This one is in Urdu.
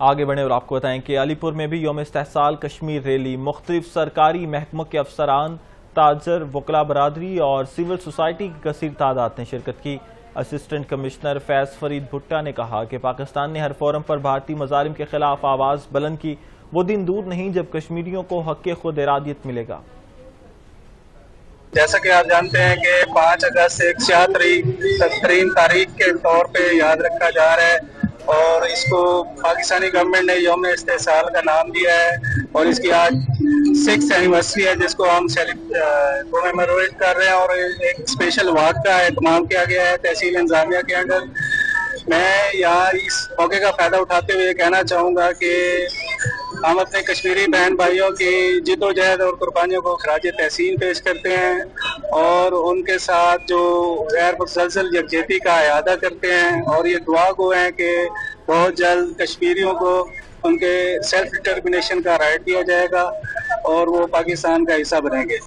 آگے بڑھیں اور آپ کو بتائیں کہ علی پور میں بھی یوم استحصال کشمیر ریلی، مختلف سرکاری محکموں کے افسران، تاجر، وکلاء برادری اور سول سوسائٹی کی کثیر تعداد نے شرکت کی۔ اسسٹنٹ کمشنر فیض فرید بھٹا نے کہا کہ پاکستان نے ہر فورم پر بھارتی مظالم کے خلاف آواز بلند کی، وہ دن دور نہیں جب کشمیریوں کو حق خود ارادیت ملے گا۔ جیسا کہ آپ جانتے ہیں کہ 5 اگست ایک سیاہ ترین تاریخ کے طور پہ یاد رکھا جا رہا ہے اور اس کو پاکستانی گورنمنٹ نے یوم استحصال کا نام دیا ہے اور اس کی آج 6th اینیورسری ہے جس کو ہم کومیموریٹ کر رہے ہیں اور ایک اسپیشل واک کا اہتمام کیا گیا ہے تحصیل انتظامیہ کے انڈر۔ میں یہاں اس موقع کا فائدہ اٹھاتے ہوئے کہنا چاہوں گا کہ ہم اپنے کشمیری بہن بھائیوں کی جد و جہد اور قربانیوں کو خراج تحسین پیش کرتے ہیں اور ان کے ساتھ جو غیر مسلسل یکجہتی کا اعادہ کرتے ہیں اور یہ دعا گو ہیں کہ بہت جلد کشمیریوں کو ان کے سیلف ڈٹرمنیشن کا رائٹ دیا جائے گا اور وہ پاکستان کا حصہ بنیں گے۔